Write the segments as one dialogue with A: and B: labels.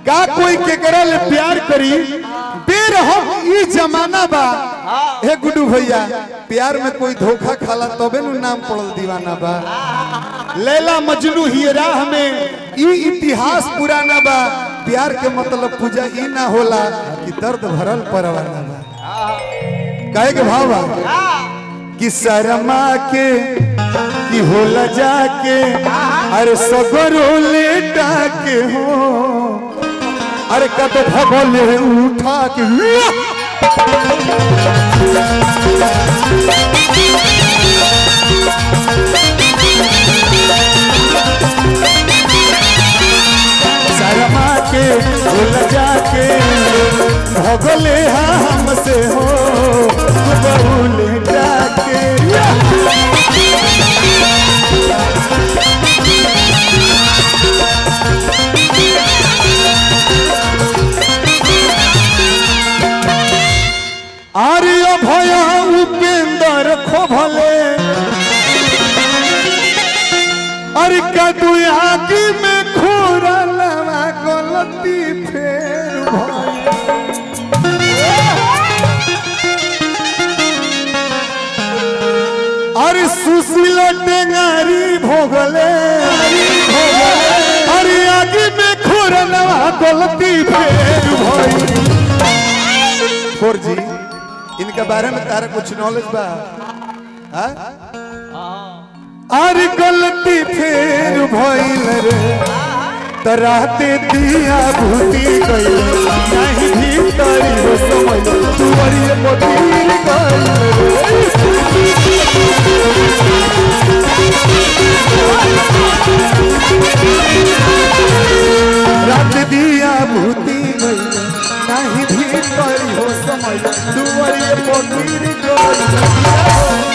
A: का कोई केकरा ले प्यार करी बेर हम ई जमाना बा। हे गुड्डू भैया प्यार में कोई धोखा खाला तबे नु नाम पड़ल दीवाना बा। लैला मजनू ही राह में ई इतिहास पुराना बा। प्यार के मतलब पूजा ई ना होला कि दर्द भरल परवाना बा। काहे के भाव बा कि शर्मा के कि होला जाके अरे सगरो लेटा के हो अरे कत भगले उठा के शर्मा के भूल जाके भगले हमसे हो बहुले जाके आर्य भया उपेंद्र खोभले अरे कदू आगे में खोरा लवा गलती फेर अरे सुशील टेंगारी भोगले अरे आगे में खोरा लवा गलती फेर भाई। फोर जी इनके बारे में तारा कुछ नॉलेज बा? अरे गलती फेर भइल रे तराते दिया भूती गई नहीं भीतरी हो समझ तू बड़ी पतीर गई रात दिया भूती गई नहीं भीतरी हो समझ तू बड़ी पतीर गई।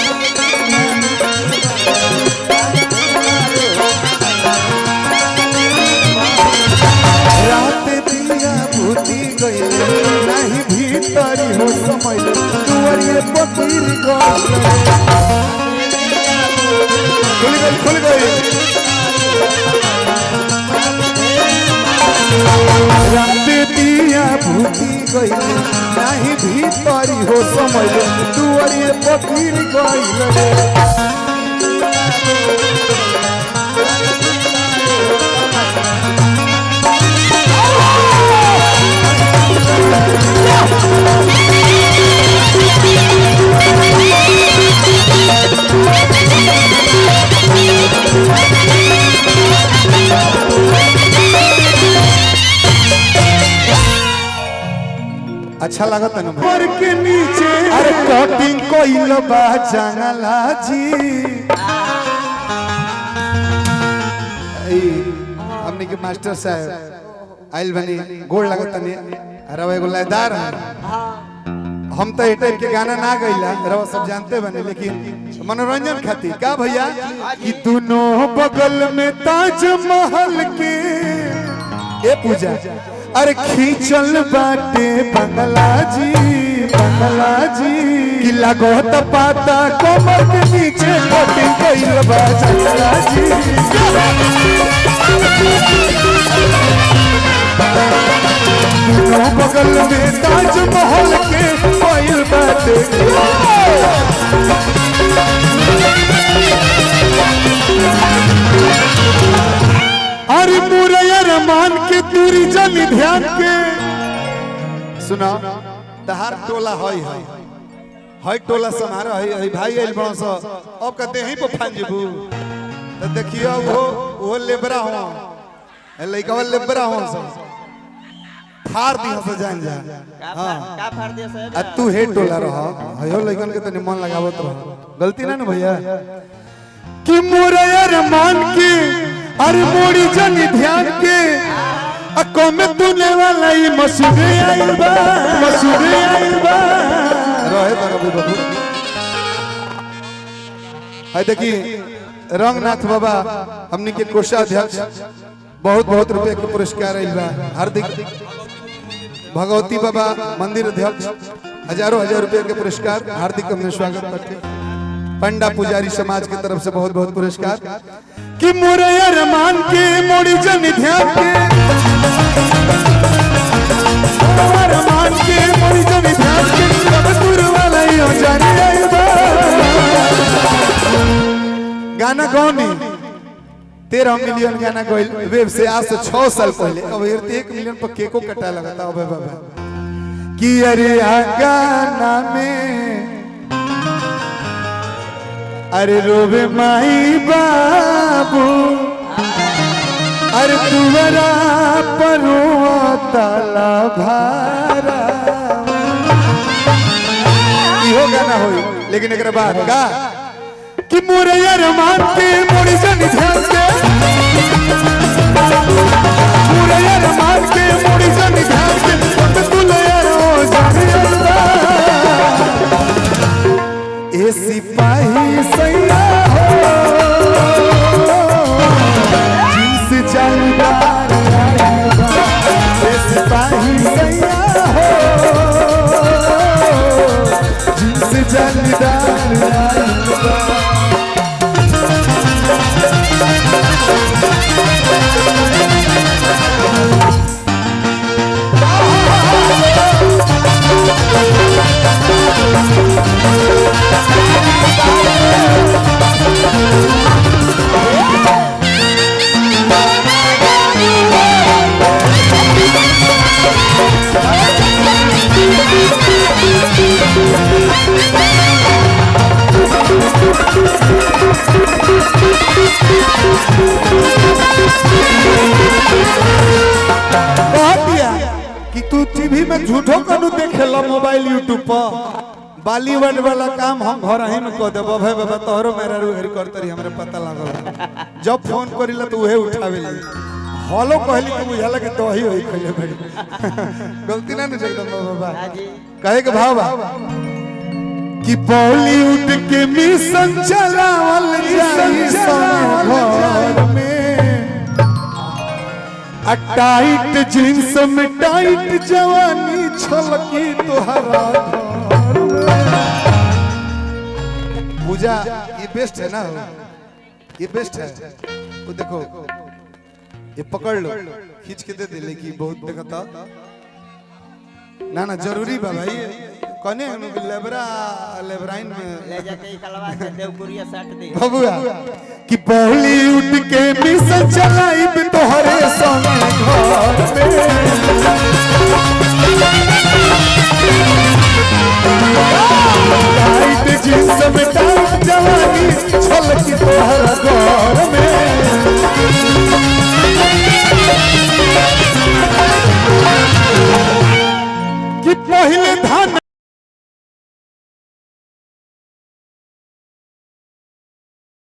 A: रात दिया भूती गई नहीं भीतरी हो समझ तुअरिए पतीर गई खुल गई रात दिया भूती गई नहीं भीतरी हो समझ तुअरिए पतीर गई। अच्छा लगत है ना ऊपर के नीचे अरे कटिंग कोइल बा जंगला जी हमने के मास्टर साहब आइल बनी गोड़ लगत तनी रवा एगो लयदार हम तो ए टाइप के गाना ना गइला रवा सब जानते बने लेकिन मनोरंजन खातिर का भैया कि दोनों बगल में ताजमहल के ए पूजा अरे खींचल बाटे बंगला जी कि लगो त पाता कमर के नीचे कटिंग कइल बा जंगला जी दोनों बगल में ताजमहल के कइल बाटे अरे मुरैया मान के दूरी जनी ध्यान के सुना तहार टोला है टोला समारा है भाई आइल बड़ो सो अब कहते हैं पर फान जेबू तो देखियो वो लेबरा हो लइका लेबरा हो सब फाड़ दी हो जान जा हां का फाड़ दिया साहब आ तू हे टोला रह हयो लइकन के तनी मन लगावत रह गलती ना भैया कि मुरैया मान के अरे मोड़ी जनी ध्यान के अको में तूने वाला ही मसूदे आइल बा रहे तो अभी बाबू है देखी रंगनाथ बाबा हमनी के कोषाध्यक्ष बहुत रुपए के पुरस्कार आइल बा हार्दिक भगवती बाबा मंदिर अध्यक्ष हजारों रुपए के पुरस्कार हार्दिक हमने स्वागत करते पंडा पुजारी समाज की तरफ से बहुत पुरस्कार कि मुरैया मान के मोड़ी जन ध्यान के 13 मिलियन गाना गइल वेब से आज से 6 साल पहले। अब 1 मिलियन पर केको कटा लगता अबे बाबा कि अरे गाना में अरे रोवे माई बाबू अरे तुवरा परुआ ताला भारा इहो गाना होई। लेकिन एक बाद का कि मोरे अरमान के मोरी जन ध्यान के मोरे अरमान के मोरी जन ध्यान के तू ले रो जानिया ए सिपाही सैया हो जिनसे जानदार ए सिपाही सैया हो जिनसे जानदार कि तू टीवी में झूठो कनु देखेला मोबाइल यूट्यूब पर बॉलीवुड वाला काम हम घर ही में कह देबो भाई बाबा तोहरो मेरा रुहर करतरी हमरे पता लागल जब फोन करिला तो उहे उठावेली हॉलो कहली कि बुझाला कि तो ही होई खले बड़ी गलती ना जगदम्बा बाबा कहे के भाव कि बॉलीवुड के मिशन चलावल जाई घर में टाइट जींस में टाइट जवानी छलकी तोहरा पूजा ये बेस्ट है ना ये बेस्ट है वो देखो ये पकड़ लो खींच के दे दे लेकिन बहुत देखता ना ना जरूरी बा भाई कने लेबरा लेबराइन में ले जाके कलवा से देवकुरिया साट दे बबुआ कि बॉलीवुड के मिशन चलाइब तोहरे संग घर में टाइट जींस में टाइट जवानी छलकी तोहरा घर में कि पहले धान